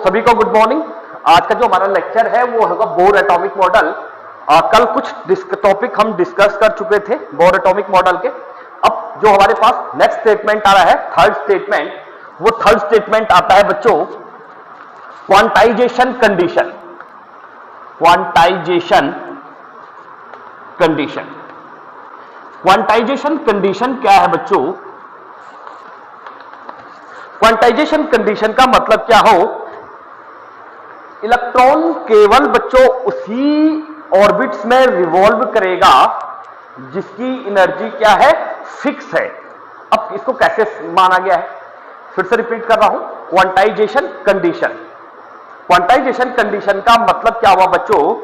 सभी को good morning. आज का जो हमारा लेक्चर है वो होगा बोर एटॉमिक मॉडल। कल कुछ टॉपिक हम डिस्कस कर चुके थे बोर एटॉमिक मॉडल के। अब जो हमारे पास नेक्स्ट स्टेटमेंट आ रहा है, थर्ड स्टेटमेंट, वो थर्ड स्टेटमेंट आता है बच्चों quantization condition. Quantization condition, quantization condition क्या है बच्चों? क्वांटाइजेशन कंडीशन का मतलब क्या हो, इलेक्ट्रॉन केवल बच्चों उसी ऑर्बिट्स में रिवॉल्व करेगा जिसकी एनर्जी क्या है, फिक्स है। अब इसको कैसे माना गया है, फिर से रिपीट कर रहा हूं। क्वांटाइजेशन कंडीशन, क्वांटाइजेशन कंडीशन का मतलब क्या हुआ बच्चों?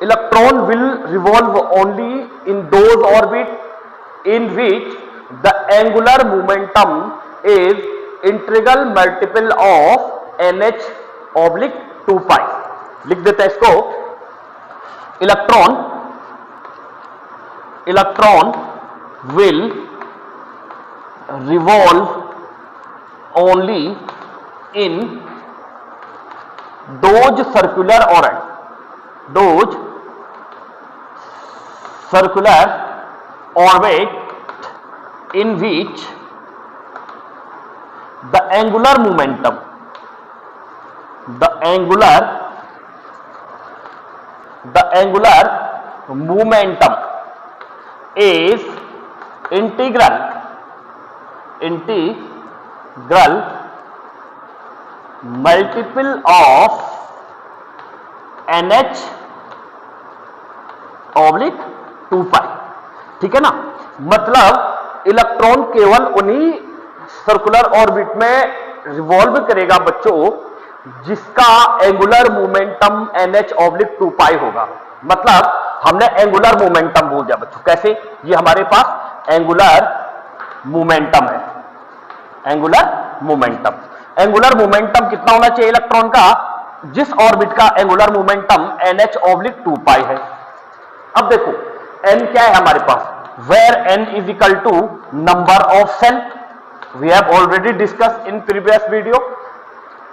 Electron will revolve only in those orbit in which the angular momentum is integral multiple of nh oblique 2 pi। लिख देते हैं इसको, electron will revolve only in those circular orbit in which the angular momentum is integral multiple of nh oblique 2 pi। ठीक है ना? मतलब electron केवल उन्हीं सर्कुलर ऑर्बिट में रिवॉल्व करेगा बच्चों जिसका एंगुलर मोमेंटम NH ऑब्लिक 2 पाई होगा। मतलब हमने एंगुलर मोमेंटम बोल दिया बच्चों। कैसे? ये हमारे पास एंगुलर मोमेंटम है। एंगुलर मोमेंटम कितना होना चाहिए इलेक्ट्रॉन का? जिस ऑर्बिट का एंगुलर मोमेंटम NH ऑब्लिक 2 पाई है। अब देखो n क्या है हमारे पास, where n is equal to number of cell, we have already discussed in previous video,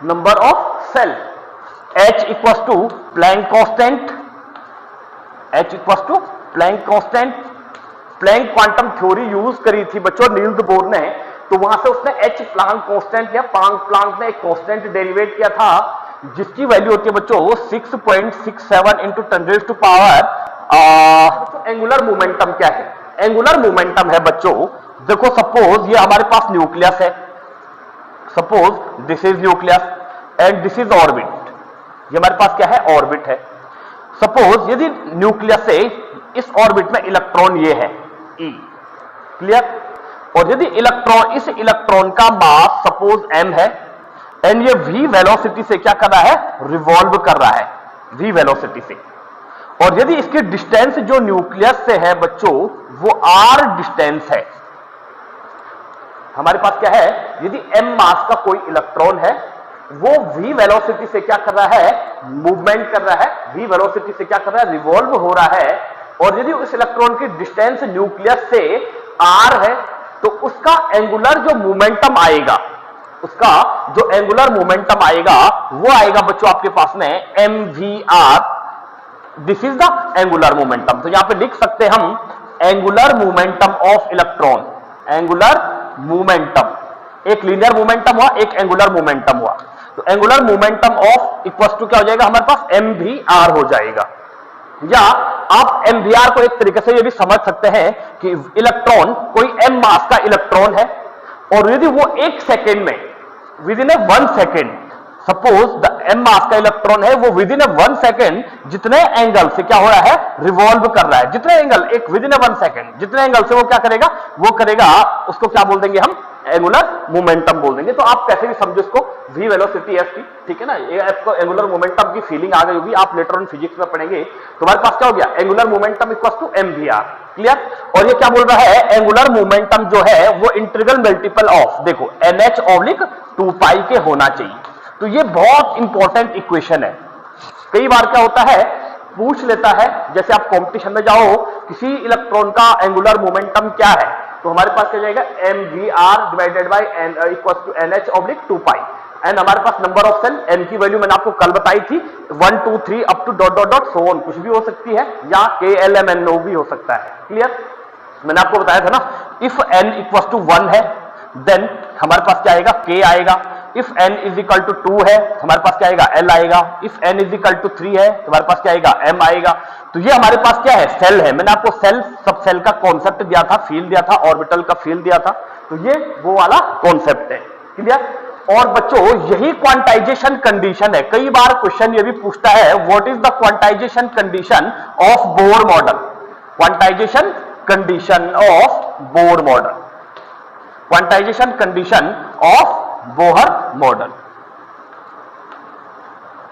number of cell, h equals to Planck constant, Planck quantum theory use करी थी बच्चों Niels Bohr ने, तो वहां से उसने h प्लांक कांस्टेंट या Planck ने एक कांस्टेंट डेरिवेट किया था जिसकी वैल्यू होती है बच्चों 6.67 into 10 to power. Angular momentum क्या है? एंगुलर मोमेंटम है बच्चों, देखो सपोज ये हमारे पास न्यूक्लियस है, suppose this is nucleus and this is orbit. ये हमारे पास क्या है? ऑर्बिट है। सपोज यदि न्यूक्लियस से इस ऑर्बिट में इलेक्ट्रॉन ये है E, क्लियर? और यदि इस इलेक्ट्रॉन का मास सपोज m है एंड ये v वेलोसिटी से क्या कर रहा है? रिवॉल्व कर रहा है v वेलोसिटी से। और यदि इसकी डिस्टेंस जो न्यूक्लियस से है बच्चों वो r डिस्टेंस है। हमारे पास क्या है? यदि m मास का कोई इलेक्ट्रॉन है वो v वेलोसिटी से क्या कर रहा है? मूवमेंट कर रहा है, v वेलोसिटी से क्या कर रहा है? रिवॉल्व हो रहा है। और यदि उस इलेक्ट्रॉन की डिस्टेंस न्यूक्लियस से r है तो उसका एंगुलर जो मोमेंटम आएगा, वो आएगा बच्चों आपके पास में mvr। This is the angular momentum. तो यहां पे लिख सकते हम angular momentum of electron. Angular momentum, एक लीनियर मोमेंटम हुआ, एक एंगुलर मोमेंटम हुआ। तो angular momentum of equals to क्या हो जाएगा हमारे पास? mvr हो जाएगा। या आप mvr को एक तरीके से ये भी समझ सकते हैं कि इलेक्ट्रॉन कोई m मास का इलेक्ट्रॉन है और यदि वो एक सेकेंड में with in A 1 second, suppose the m मास का इलेक्ट्रॉन है, वो विद इन ए 1 सेकेंड जितने एंगल से क्या हो रहा है? रिवॉल्व कर रहा है। जितने एंगल, एक विद इन ए 1 सेकेंड जितने एंगल से वो क्या करेगा? वो करेगा, उसको क्या बोल देंगे हम? एंगुलर मोमेंटम बोल देंगे। तो आप कैसे भी समझो इसको, v वेलोसिटी f की, ठीक है ना? ये आपको एंगुलर मोमेंटम की फीलिंग आ गई होगी, आप लेटर ऑन फिजिक्स में पढ़ेंगे। तुम्हारे पास क्या हो गया? Angular momentum equals to mvr, clear? और ये क्या बोल रहा है? एंगुलर मोमेंटम जो है वो इंटीग्रल मल्टीपल ऑफ, देखो nh ऑब्लिक 2 पाई के होना चाहिए। तो ये बहुत इंपॉर्टेंट इक्वेशन है। कई बार क्या होता है, पूछ लेता है, जैसे आप कंपटीशन में जाओ, किसी इलेक्ट्रॉन का एंगुलर मोमेंटम क्या है, तो हमारे पास क्या जाएगा mvr divided by n equals to nh oblique 2 pi. And हमारे पास नंबर ऑफ सेल, एन की वैल्यू मैंने आपको कल बताई थी 1 2 3 up to dot dot dot so on, कुछ भी हो सकती है, या KLMNO भी हो सकता है। क्लियर? मैंने आपको बताया था ना, इफ n इक्वल टू 1 है देन हमारे पास क्या आएगा, K आएगा। If n is equal to 2 है हमारे पास क्या आएगा, L आएगा। If n is equal to 3 है हमारे पास क्या आएगा, M आएगा। तो ये हमारे पास क्या है, सेल है। मैंने आपको सेल, सब सेल का कॉन्सेप्ट दिया था, फील दिया था, ऑर्बिटल का फील दिया था। तो ये वो वाला कॉन्सेप्ट है। क्लियर? और बच्चों यही क्वांटाइजेशन कंडीशन है। कई बार क्वेश्चन ये भी पूछता है, what is the quantization condition of Bohr model. Quantization condition of Bohr model, quantization condition of Bohr model.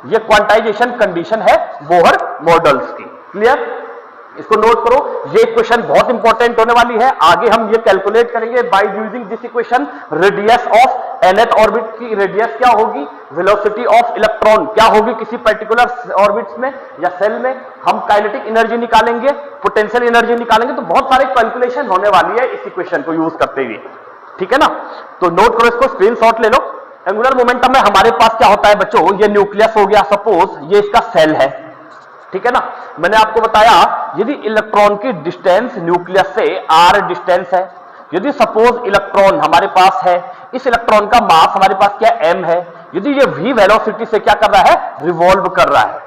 ये क्वांटाइजेशन कंडीशन है बोहर मॉडल्स की। क्लियर? इसको नोट करो, ये क्वेश्चन बहुत इंपॉर्टेंट होने वाली है। आगे हम ये कैलकुलेट करेंगे by using this equation, radius of nth orbit की रेडियस क्या होगी, वेलोसिटी ऑफ इलेक्ट्रॉन क्या होगी किसी पर्टिकुलर ऑर्बिट्स में या सेल में, हम काइनेटिक एनर्जी निकालेंगे, पोटेंशियल एनर्जी निकालेंगे। तो बहुत सारे कैलकुलेशन होने वाली है इस इक्वेशन को यूज करते हुए। ठीक है ना? तो नोट करो, इसको स्क्रीनशॉट ले लो। एंगुलर मोमेंटम में हमारे पास क्या होता है बच्चों, ये न्यूक्लियस हो गया, सपोज ये इसका सेल है। ठीक है ना? मैंने आपको बताया यदि इलेक्ट्रॉन की डिस्टेंस न्यूक्लियस से r डिस्टेंस है, यदि सपोज इलेक्ट्रॉन हमारे पास है, इस इलेक्ट्रॉन का मास हमारे पास क्या m है, यदि ये v वेलोसिटी से क्या कर रहा है, रिवॉल्व कर रहा है।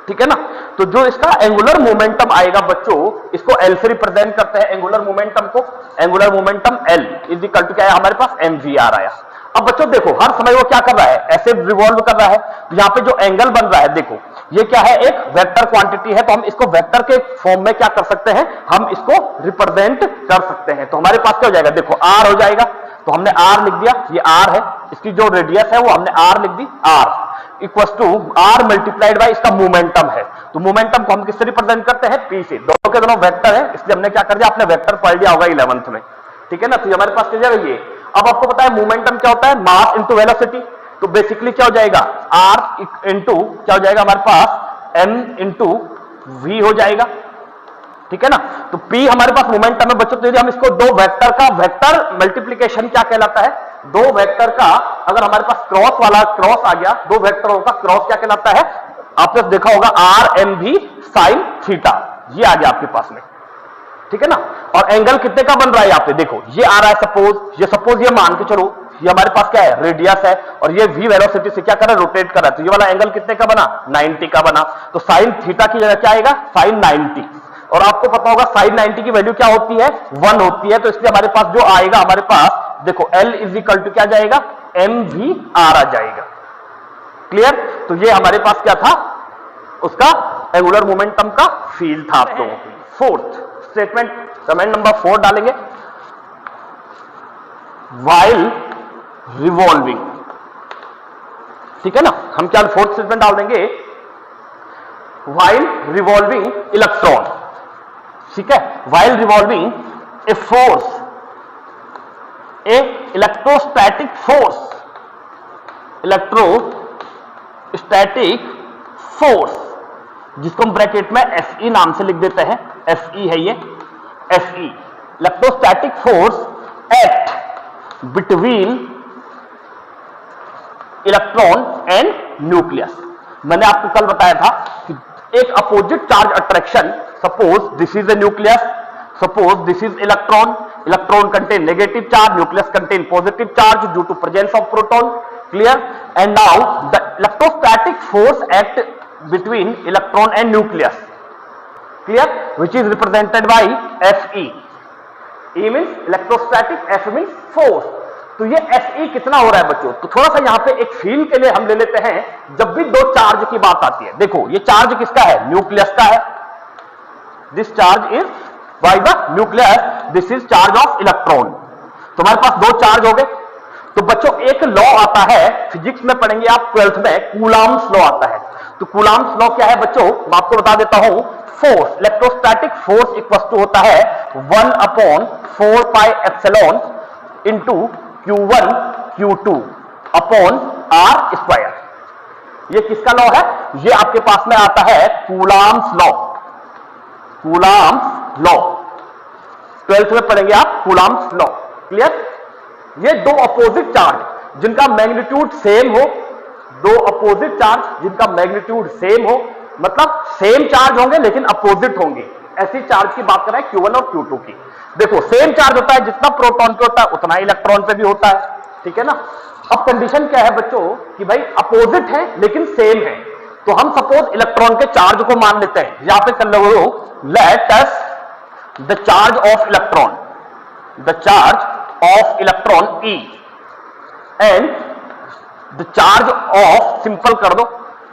ठीक है ना? तो जो इसका एंगुलर मोमेंटम आएगा बच्चों, इसको L से रिप्रेजेंट करते हैं एंगुलर मोमेंटम को। Angular momentum L is equal to क्या है हमारे पास, mvr आया। अब बच्चों देखो, हर समय वो क्या कर रहा है, ऐसे रिवॉल्व कर रहा है। तो यहां पे जो एंगल बन रहा है, देखो ये क्या है, एक वेक्टर क्वांटिटी है। तो हम इसको वेक्टर के फॉर्म में क्या कर सकते हैं, हम इसको रिप्रेजेंट कर सकते हैं। तो हमारे पास क्या हो जाएगा, देखो r हो जाएगा। तो हमने r लिख दिया, ये r है, इसकी जो रेडियस है वो हमने r लिख दी, r equal to r multiplied by इसका मोमेंटम है। तो मोमेंटम को हम किससे रिप्रेजेंट करते हैं, p से। दोनों के दोनों वेक्टर है, इसलिए हमने क्या कर दिया, आपने वेक्टर पढ़ लिया होगा 11th में। ठीक है ना? तो हमारे पास क्या जाएगा ये। अब आपको पता है मोमेंटम क्या होता है, मास इंटू वेलोसिटी। तो बेसिकली क्या हो जाएगा, r इंटू क्या हो जाएगा हमारे पास, m इंटू v हो जाएगा। ठीक है ना? तो p हमारे पास मोमेंटम है बच्चों। तो यदि हम इसको दो वेक्टर का वेक्टर मल्टीप्लीकेशन क्या कहलाता है, दो वेक्टर का अगर हमारे पास क्रॉस वाला क्रॉस आ गया, दो वेक्टरों का क्रॉस क्या कहलाता है, आपने देखा होगा RMV sin थीटा, ये आ गया आपके पास में। ठीक है ना? और एंगल कितने का बन रहा है यहाँ पे, देखो ये आ रहा है, सपोज ये मान के चलो, ये हमारे पास क्या है, रेडियस है, और ये v वेलोसिटी से क्या कर रहा है, रोटेट कर रहा है। तो ये वाला एंगल कितने का बना, 90 का बना। तो साइन थीटा की जगह क्या आएगा, साइन 90। और आपको पता होगा साइन 90 की वैल्यू क्या होती है, 1 होती है। तो इसलिए हमारे पास जो आएगा, हमारे पास देखो L इज इक्वल टू क्या जाएगा, mvr आ जाएगा। क्लियर? तो ये हमारे पास क्या था, उसका एंगुलर मोमेंटम का फील था आप लोगों को। फोर्थ स्टेटमेंट, कमेंट नंबर 4 डालेंगे, वाइल रिवॉल्विंग। ठीक है ना? हम क्या फोर्थ स्टेटमेंट डाल देंगे, वाइल रिवॉल्विंग इलेक्ट्रॉन। ठीक है? While revolving a force, A electrostatic force, electrostatic force, जिसको हम ब्रैकेट में Fe नाम से लिख देते हैं, Fe है ये, Fe electrostatic force act between electron and nucleus. मैंने आपको कल बताया था कि एक opposite charge attraction, suppose this is a nucleus, suppose this is electron, electron contain negative charge, nucleus contain positive charge due to presence of proton. Clear? And now the electrostatic force act between electron and nucleus, clear, which is represented by Fe. E means electrostatic, F means force. तो ये Fe कितना हो रहा है बच्चों, तो थोड़ा सा यहां पे एक फील के लिए हम ले लेते हैं। जब भी दो चार्ज की बात आती है, देखो ये चार्ज किसका है, न्यूक्लियस का है। This charge is by the nucleus, this is charge of electron. तो हमारे पास दो चार्ज हो गए। तो बच्चों एक लॉ आता है, फिजिक्स में पढ़ेंगे आप 12th में, कूलॉम्स लॉ आता है। तो कूलॉम्स लॉ क्या है बच्चों, मैं आपको बता देता हूं। Force, electrostatic force equal to होता है 1/4 pi epsilon into Q1 Q2 upon R square. ये किसका लॉ है, ये आपके पास में आता है Coulomb's law. Coulomb's law 12th में पढ़ेंगे आप, कूलॉम्स लॉ। क्लियर? ये दो अपोजिट चार्ज जिनका मैग्नीट्यूड सेम हो, दो अपोजिट चार्ज जिनका मैग्नीट्यूड सेम हो, मतलब सेम चार्ज होंगे लेकिन अपोजिट होंगे, ऐसी चार्ज की बात कर रहे हैं Q1 और Q2 की। देखो सेम चार्ज होता है, जितना प्रोटॉन पे होता है उतना इलेक्ट्रॉन पे भी होता है, ठीक है ना। अब कंडीशन क्या है बच्चों कि भाई अपोजिट है लेकिन सेम है, तो हम सपोज इलेक्ट्रॉन के चार्ज को मान लेते हैं, यहां पे कर लो let us the charge of electron, the charge of electron E and the charge of, simple कर दो,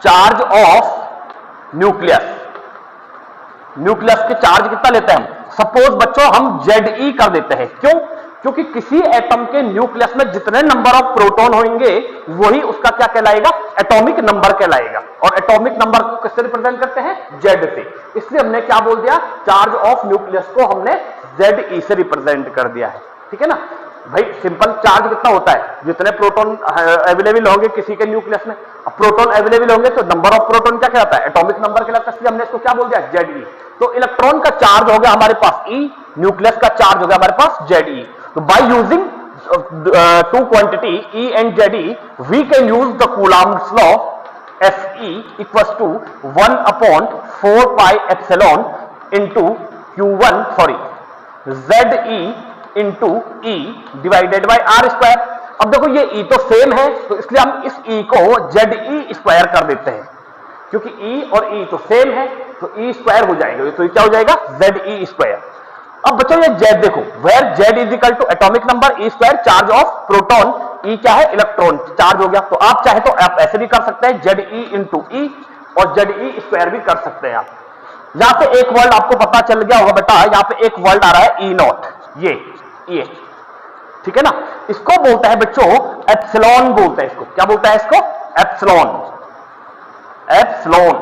चार्ज ऑफ न्यूक्लियस। न्यूक्लियस के चार्ज कितना लेते हैं हम, सपोज बच्चों हम Ze कर देते हैं, क्यों? क्योंकि किसी एटम के न्यूक्लियस में जितने नंबर ऑफ प्रोटॉन होंगे वही उसका क्या कहलाएगा, एटॉमिक नंबर कहलाएगा, और एटॉमिक नंबर को किससे रिप्रेजेंट करते हैं, Z से। इसलिए हमने क्या बोल दिया, चार्ज ऑफ न्यूक्लियस को हमने Ze से रिप्रेजेंट कर दिया है, ठीक है ना भाई। सिंपल चार्ज कितना होता है, जितने प्रोटॉन अवेलेबल होंगे किसी के न्यूक्लियस में, अब प्रोटॉन अवेलेबल होंगे तो नंबर ऑफ प्रोटॉन क्या कहलाता है, एटॉमिक नंबर कहलाता है, इसलिए हमने इसको क्या बोल दिया, Ze। तो इलेक्ट्रॉन का चार्ज हो गया हमारे पास E, न्यूक्लियस का चार्ज हो गया हमारे पास Ze। तो by using two quantity E and Ze, we can use the Coulomb's law, Fe equals to 1/4 pi epsilon into Q1 sorry Ze into E divided by R square. अब देखो ये E तो same है, तो इसलिए हम इस E को Ze स्क्वायर कर देते हैं, क्योंकि E और E तो सेम है, तो E स्क्वायर हो जाएगा, तो ये क्या हो जाएगा, Ze स्क्वायर। अब बच्चों ये Z देखो, where Z is equal to atomic number E square, charge of proton, E क्या है, इलेक्ट्रॉन चार्ज हो गया। तो आप चाहे तो आप ऐसे भी कर सकते हैं, Ze इंटू E और Ze स्क्वायर भी कर सकते हैं आप। यहां पे एक वर्ड आपको पता चल गया होगा बेटा, यहां पे एक वर्ड आ रहा है E0, ये ठीक है ना, इसको बोलता है बच्चों एप्सिलॉन बोलते हैं, इसको क्या बोलता है, इसको एप्सिलॉन। एप्सिलॉन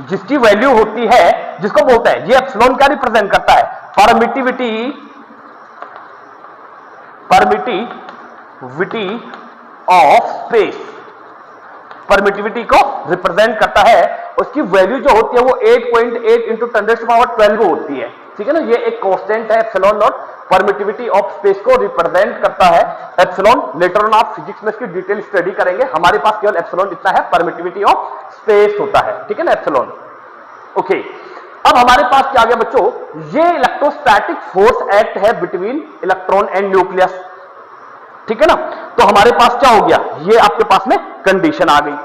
जिसकी वैल्यू होती है, जिसको बोलते हैं, ये एप्सिलॉन क्या रिप्रेजेंट करता है, परमिटिविटी ऑफ स्पेस, परमिटिविटी को रिप्रेजेंट करता है। उसकी वैल्यू जो होती है वो 8.8 इंटू 10⁻12 होती है, ठीक है ना। ये एक कांस्टेंट है epsilon not, permittivity of space को रिप्रेजेंट करता है एप्सिलॉन। लेटर ऑन आप फिजिक्स में इसकी डिटेल स्टडी करेंगे, हमारे पास केवल एप्सिलॉन इतना है, परमिटिविटी ऑफ स्पेस होता है, ठीक है ना, एप्सिलॉन। ओके, अब हमारे पास क्या आ गया बच्चों, ये इलेक्ट्रोस्टैटिक फोर्स एक्ट है बिटवीन इलेक्ट्रॉन एंड न्यूक्लियस, ठीक है ना। तो हमारे पास क्या हो गया, ये आपके पास में कंडीशन आ गई।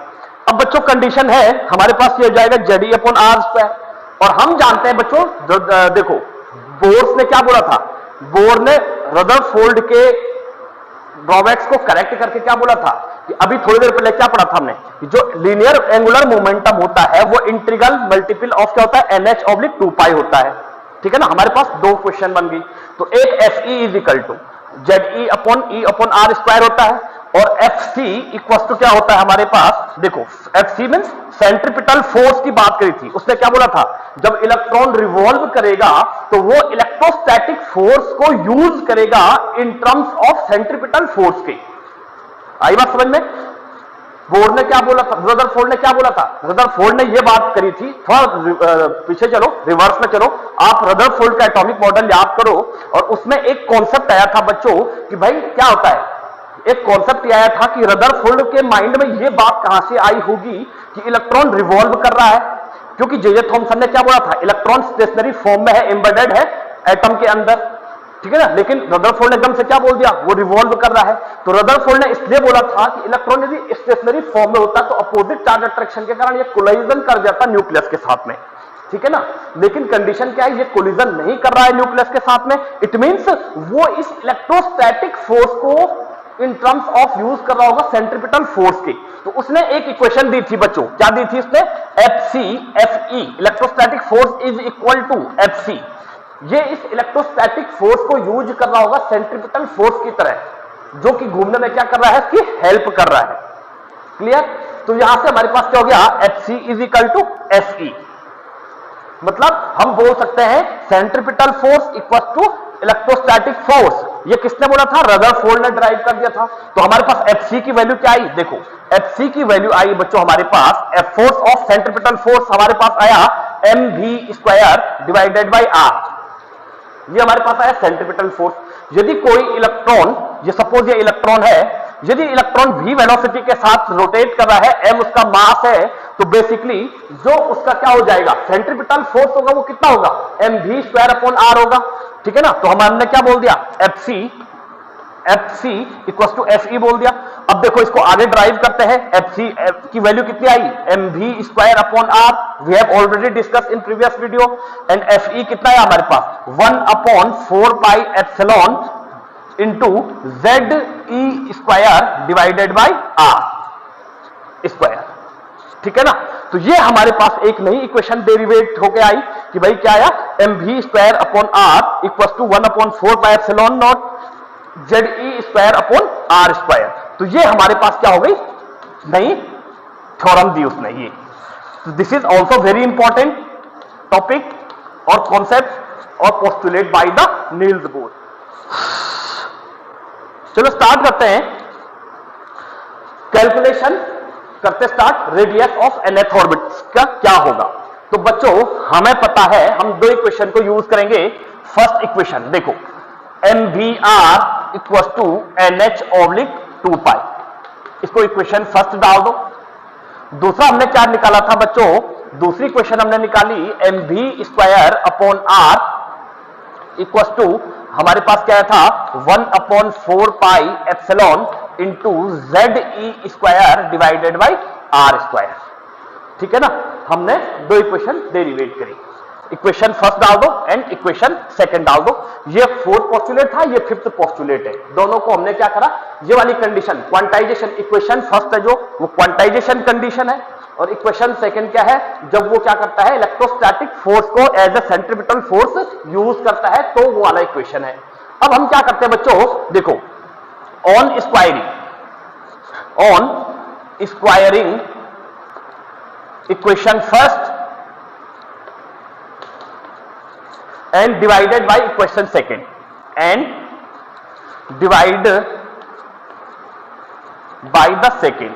अब बच्चों कंडीशन है हमारे पास, ये हो जाएगा Ze/R²। और हम जानते हैं बच्चों, देखो बोर्स ने क्या बोला था, बोर ने रदरफोर्ड के ड्रॉबैक्स को करेक्ट करके क्या बोला था कि अभी थोड़ी देर पहले क्या पढ़ा था हमने, कि जो लीनियर एंगुलर मोमेंटम होता है वो इंटीग्रल मल्टीपल ऑफ क्या होता है, NH/2π होता है, ठीक है ना। हमारे पास दो क्वेश्चन बन गई, तो एक Fe is equal to Ze/E/R² होता है, और Fc इक्वल टू क्या होता है हमारे पास, देखो Fc मींस सेंट्रीपिटल फोर्स की बात करी थी, उसने क्या बोला था, जब इलेक्ट्रॉन रिवॉल्व करेगा तो वो इलेक्ट्रोस्टैटिक फोर्स को यूज करेगा in terms of centripetal force के। आई बात समझ में, बोर ने क्या बोला था, रदरफोर्ड ने क्या बोला था, रदरफोर्ड ने ये बात करी थी, थोड़ा पीछे चलो, रिवर्स में चलो, आप रदरफोर्ड का एटॉमिक मॉडल याद करो, और उसमें एक कॉन्सेप्ट आया था बच्चों कि भाई क्या होता है, एक कॉन्सेप्ट आया था कि रदरफोर्ड के माइंड में ये बात कहां से आई होगी कि इलेक्ट्रॉन रिवॉल्व कर रहा है, क्योंकि जे थॉमसन ने क्या बोला था, इलेक्ट्रॉन स्टेशनरी फॉर्म में है, एम्बेडेड है एटम के अंदर, ठीक है ना। लेकिन रदरफोर्ड ने एकदम से क्या बोल दिया, वो रिवॉल्व कर रहा है। तो रदरफोर्ड ने इसलिए बोला था कि इलेक्ट्रॉन यदि स्टेशनरी फॉर्म में होता तो अपोजिट चार्ज अट्रैक्शन के कारण ये कोलिजन कर जाता न्यूक्लियस के साथ में, ठीक है ना। लेकिन कंडीशन क्या है, ये कोलिजन नहीं कर रहा है न्यूक्लियस के साथ में, इट मींस वो इस इलेक्ट्रोस्टैटिक फोर्स को इन टर्म्स ऑफ यूज कर रहा होगा सेंट्रीपिटल फोर्स की। तो उसने एक इक्वेशन दी थी बच्चों, क्या दी थी उसने, Fe electrostatic force is equal to Fc। ये इस इलेक्ट्रोस्टैटिक फोर्स को यूज कर रहा होगा सेंट्रीपिटल फोर्स की तरह, जो कि घूमने में क्या कर रहा है, इसकी हेल्प कर रहा है। क्लियर। तो यहां से हमारे पास क्या हो गया, Fc is equal to Fe, मतलब हम बोल सकते हैं centripetal force equal to electrostatic force. ये किसने बोला था, रदरफोर्ड ने ड्राइव कर दिया था। तो हमारे पास Fc की वैल्यू क्या आई, देखो Fc की वैल्यू आई बच्चों हमारे पास, फोर्स ऑफ सेंट्रीपिटल फोर्स हमारे पास आया mv² डिवाइडेड बाई r। ये हमारे पास आया सेंट्रीपिटल फोर्स। यदि कोई इलेक्ट्रॉन, ये सपोज ये इलेक्ट्रॉन है, यदि इलेक्ट्रॉन v वेलोसिटी के साथ रोटेट कर रहा है, m उसका मास है, तो बेसिकली जो उसका क्या हो जाएगा, सेंट्रीपिटल फोर्स होगा वो कितना होगा, mv²/r होगा। ठीक है ना, तो हमने क्या बोल दिया, FC इक्वल टू FE बोल दिया। अब देखो इसको आगे ड्राइव करते हैं, FC की वैल्यू कितनी आई, mv²/r, we have already discuss in previous video. And FE कितना है हमारे पास, 1/4πε into ZE² divided by R square. ठीक है ना, तो ये हमारे पास एक नई इक्वेशन डेरिवेट होके आई कि भाई क्या आया, mv²/r इक्वल टू 1/4πε0 ZE²/r²। तो ये हमारे पास क्या हो गई, नई थ्योरम दी उसने ये। तो this is also very important topic और कॉन्सेप्ट और postulate by the Niels Bohr. चलो स्टार्ट करते हैं, कैलकुलेशन करते start, radius of nth orbit का क्या होगा। तो बच्चों हमें पता है, हम दो इक्वेशन को यूज करेंगे। फर्स्ट इक्वेशन देखो, mvr इक्वल टू nh/2π, इसको इक्वेशन फर्स्ट डाल दो। दूसरा हमने क्या निकाला था बच्चों, दूसरी इक्वेशन हमने निकाली mv²/r इक्वल टू हमारे पास क्या था, 1/4πε into ZE² divided by R²। ठीक है ना, हमने दो इक्वेशन डेरिवेट करी, इक्वेशन फर्स्ट डाल दो एंड इक्वेशन सेकंड डाल दो। ये फोर्थ पोस्टुलेट था, ये फिफ्थ पोस्टुलेट है, दोनों को हमने क्या करा, ये वाली कंडीशन क्वांटाइजेशन, इक्वेशन फर्स्ट है जो वो क्वांटाइजेशन कंडीशन है, और इक्वेशन सेकंड क्या है, जब वो क्या करता है, इलेक्ट्रोस्टैटिक फोर्स को as a centripetal force use करता है, तो वो वाला इक्वेशन है। अब हम क्या करते हैं बच्चों, देखो on squaring equation first and divided by equation second, and divide by the second.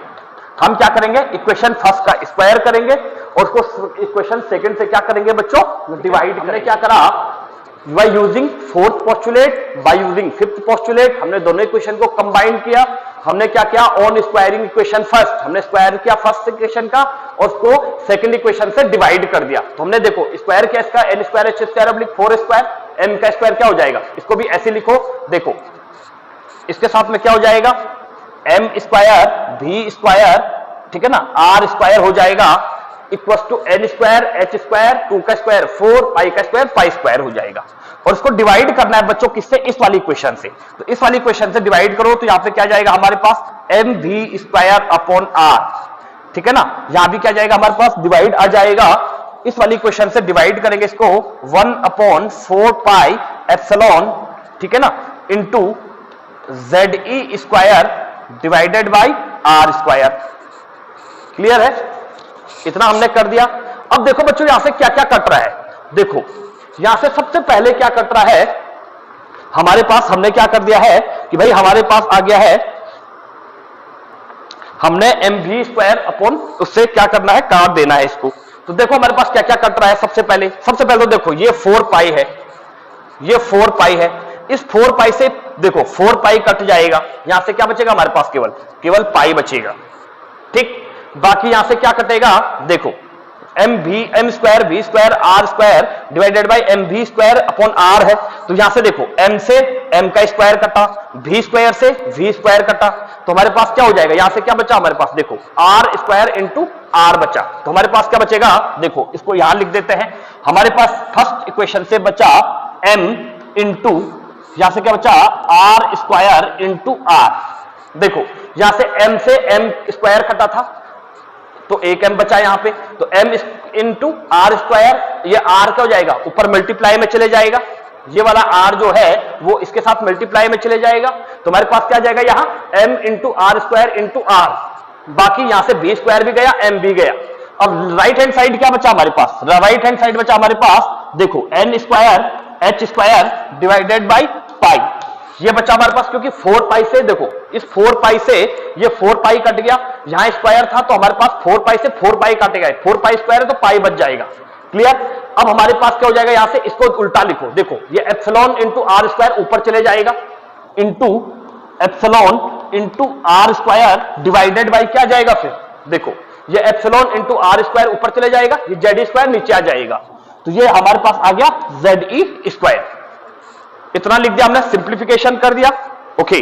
हम क्या करेंगे, इक्वेशन फर्स्ट का स्क्वायर करेंगे और उसको इक्वेशन सेकंड से क्या करेंगे बच्चों, डिवाइड। हमने क्या करा, by using fourth postulate, by using fifth postulate, हमने दोनों इक्वेशन को कंबाइन किया। हमने क्या किया, ऑन स्क्वायरिंग इक्वेशन फर्स्ट, हमने स्क्वायर किया फर्स्ट इक्वेशन का और उसको सेकंड इक्वेशन से डिवाइड कर दिया। तो हमने देखो स्क्वायर किया इसका, n²h²/4², m का स्क्वायर क्या हो जाएगा, इसको भी ऐसे लिखो, देखो इसके साथ में क्या हो जाएगा, m² v², ठीक है ना, r² हो जाएगा इक्वल टू n² h², 2 का स्क्वायर 4, पाई का स्क्वायर π² हो जाएगा। और इसको डिवाइड करना है बच्चों किससे, इस वाली इक्वेशन से। तो इस वाली इक्वेशन से डिवाइड करो तो यहां पे क्या जाएगा हमारे पास, mv²/r। ठीक है ना, यहां भी क्या जाएगा हमारे पास, डिवाइड आ जाएगा, इस वाली इक्वेशन से डिवाइड करेंगे इसको 1/4πε, ठीक है ना, into ZE² divided by R²। Clear है, इतना हमने कर दिया। अब देखो बच्चों यहां से क्या क्या कट रहा है, देखो यहां से सबसे पहले क्या कट रहा है हमारे पास, हमने क्या कर दिया है कि भाई हमारे पास आ गया है, हमने mv² उससे क्या करना है, काट देना है इसको। तो देखो हमारे पास क्या क्या कट रहा है, सबसे पहले तो देखो ये 4π है, ये 4π है, इस 4π से देखो 4π कट जाएगा, यहां से क्या बचेगा हमारे पास, केवल पाई बचेगा। ठीक, बाकी यहां से क्या कटेगा, देखो m² v² r² divided by mv²/r है। तो यहां से देखो m से m का स्क्वायर कटा, v² से v² कटा, तो हमारे पास क्या हो जाएगा, यहां से क्या बचा हमारे पास, देखो r² इंटू r बचा। तो हमारे पास क्या बचेगा, देखो इसको यहां लिख देते हैं, हमारे पास फर्स्ट इक्वेशन से बचा m इंटू, यहां से क्या बचा r² इंटू r। देखो यहां से m से m स्क्वायर कटा था तो एक m बचा यहां पे, तो m इंटू r², ये r क्या हो जाएगा, ऊपर मल्टीप्लाई में चले जाएगा, ये वाला r जो है वो इसके साथ मल्टीप्लाई में चले जाएगा। तो हमारे पास क्या जाएगा यहाँ m into r² into r, बाकी यहां से v² भी गया, m भी गया। अब राइट हैंड साइड क्या बचा हमारे पास, राइट हैंड साइड बचा हमारे पास, देखो n² h² डिवाइडेड बाई पाई, ये बचा हमारे पास, क्योंकि 4π से देखो इस 4π से ये 4π कट गया, यहां स्क्वायर था तो हमारे पास 4π से 4π काटेगा, 4π स्क्वायर है तो पाई बच जाएगा। क्लियर, अब हमारे पास क्या हो जाएगा, यहां से इसको उल्टा लिखो, देखो ये एप्सिलॉन इंटू r² ऊपर चले जाएगा, into epsilon into R square divided by क्या जाएगा फिर देखो ये एप्सिलॉन इंटू आर स्क्वायर ऊपर चले जाएगा, ये जेड स्क्वायर नीचे आ जाएगा, तो ये हमारे पास आ गया जेड ई स्क्वायर। इतना लिख दिया हमने, सिंप्लीफिकेशन कर दिया। ओके,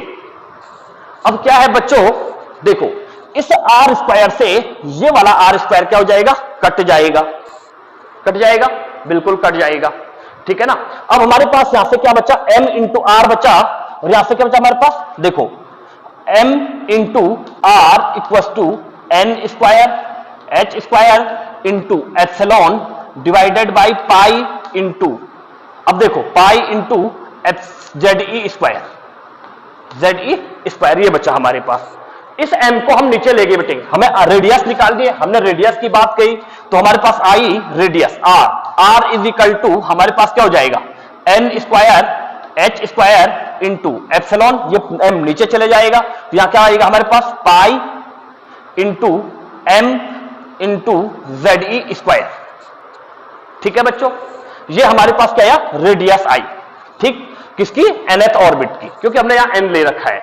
अब क्या है बच्चों देखो इस आर स्क्वायर से ये वाला आर स्क्वायर क्या हो जाएगा, कट जाएगा, कट जाएगा, बिल्कुल कट जाएगा, ठीक है ना। अब हमारे पास यहां से क्या बचा, m इंटू आर बचा, और यहां से क्या बचा हमारे पास देखो m into R equal to n square H square into epsilon divided by pi into, अब देखो pi into Z E square, Z E square ये बचा हमारे पास। इस m को हम नीचे ले गए बेटे, हमें रेडियस निकाल दिए, हमने रेडियस की बात कही तो हमारे पास आई radius r, r is equal to हमारे पास क्या हो जाएगा n square H square into epsilon, ये m नीचे चले जाएगा तो यहां क्या आएगा हमारे पास pi into m into Z E square, ठीक है बच्चों। ये हमारे पास क्या आया रेडियस आई, ठीक, किसकी nth ऑर्बिट की, क्योंकि हमने यहां n ले रखा है,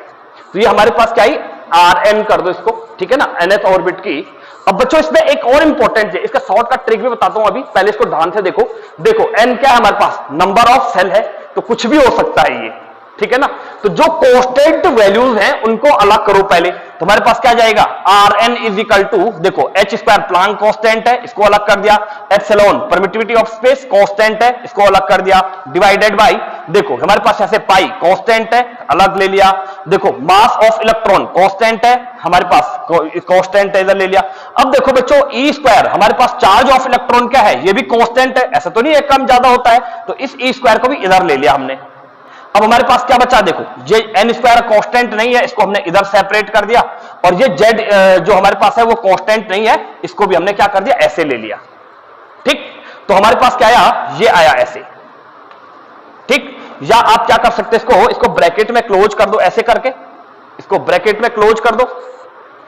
तो ये हमारे पास क्या आई आर एन कर दो इसको, ठीक है ना, nth ऑर्बिट की। अब बच्चों इसमें एक और इंपॉर्टेंट है, इसका शॉर्टकट ट्रिक भी बताता हूं अभी, पहले इसको ध्यान से देखो। देखो n क्या है हमारे पास, नंबर ऑफ सेल है, तो कुछ भी हो सकता है ये, ठीक है ना। तो जो कांस्टेंट वैल्यूज हैं उनको अलग करो पहले, तो हमारे पास क्या जाएगा R n is equal to देखो एच स्क्वायर प्लांक कांस्टेंट है, इसको अलग कर दिया, epsilon permittivity of space constant है, इसको अलग कर दिया, डिवाइडेड बाय देखो हमारे पास ऐसे पाई कांस्टेंट है, अलग ले लिया, देखो मास ऑफ इलेक्ट्रॉन कांस्टेंट है, हमारे पास कांस्टेंट है, इधर ले लिया। अब देखो बच्चों ई स्क्वायर हमारे पास चार्ज ऑफ इलेक्ट्रॉन क्या है, ये भी कांस्टेंट है, ऐसा तो नहीं है कम ज्यादा होता है, तो इस ई स्क्वायर को भी इधर ले लिया हमने। अब हमारे पास क्या बचा देखो, ये एन स्क्वायर कांस्टेंट नहीं है, इसको हमने इधर सेपरेट कर दिया, और ये जेड जो हमारे पास है वो कांस्टेंट नहीं है, इसको भी हमने क्या कर दिया ऐसे ले लिया, ठीक। तो हमारे पास क्या आया, ये आया ऐसे, ठीक। या आप क्या कर सकते हैं, इसको ब्रैकेट में क्लोज कर दो ऐसे करके, इसको ब्रैकेट में क्लोज कर दो,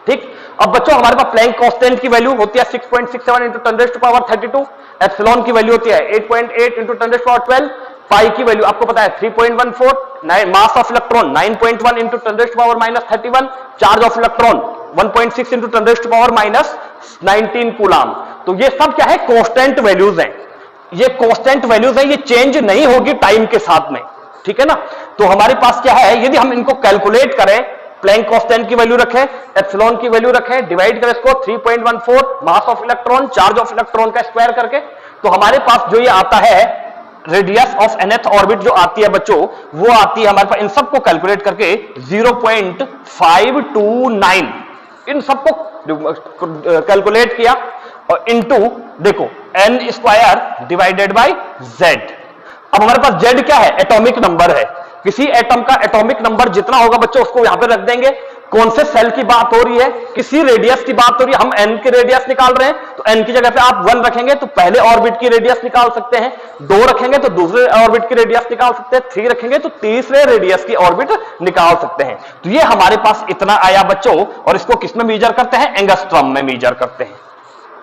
ठीक। अब बच्चों हमारे पास प्लैंक कांस्टेंट की वैल्यू होती है 6.67 इंटू 10⁻32, एप्सिलॉन की वैल्यू होती है 8.8 इंटू 10⁻12, पाई की वैल्यू आपको पता है 3.14, mass of electron 9.1 into 10⁻31, charge of electron 1.6 into 10⁻19 coulomb. तो ये सब क्या है कांस्टेंट वैल्यूज हैं, ये कांस्टेंट वैल्यूज हैं, ये चेंज नहीं होगी टाइम के साथ में, ठीक है ना। तो हमारे पास क्या है, यदि हम इनको कैलकुलेट करें, प्लैंक कांस्टेंट की वैल्यू रखें, एप्सिलॉन की वैल्यू रखें, डिवाइड करें इसको 3.14 mass of electron charge of electron का स्क्वायर करके, तो हमारे पास जो ये आता है रेडियस ऑफ nth ऑर्बिट जो आती है बच्चों, वो आती है हमारे पास इन सबको कैलकुलेट करके 0.529, इन सबको कैलकुलेट किया और इनटू देखो n square divided by z। अब हमारे पास z क्या है, एटॉमिक नंबर है, किसी एटम का एटॉमिक नंबर जितना होगा बच्चों उसको यहां पे रख देंगे। कौन से सेल की बात हो रही है, किसी रेडियस की बात हो रही है, हम n की रेडियस निकाल रहे हैं, तो n की जगह पे आप 1 रखेंगे तो पहले ऑर्बिट की रेडियस निकाल सकते हैं, 2 रखेंगे तो दूसरे ऑर्बिट की रेडियस निकाल सकते हैं, 3 रखेंगे तो तीसरे रेडियस की ऑर्बिट निकाल सकते हैं। तो ये हमारे पास इतना आया बच्चों, और इसको किसमें मेजर करते हैं, एंगस्ट्रॉम में मेजर करते हैं।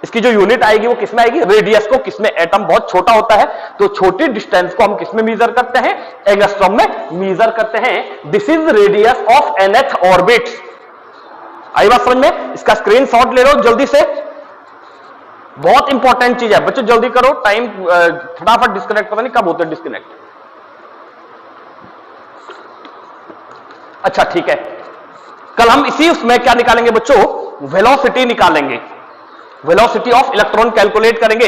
इसकी जो यूनिट आएगी वो किसमें आएगी, रेडियस को, किसमें एटम बहुत छोटा होता है तो छोटी डिस्टेंस को हम किसमें मेजर करते हैं, एंगस्ट्रॉम में मेजर करते हैं। This is radius of nth orbit. आई बात समझ में, इसका स्क्रीनशॉट ले लो जल्दी से, बहुत इंपॉर्टेंट चीज है बच्चों, जल्दी करो, टाइम फटाफट डिस्कनेक्ट, पता नहीं कब होते डिस्कनेक्ट। अच्छा ठीक है, कल हम इसी उसमें क्या निकालेंगे बच्चों, वेलोसिटी निकालेंगे, वेलोसिटी ऑफ इलेक्ट्रॉन कैलकुलेट करेंगे।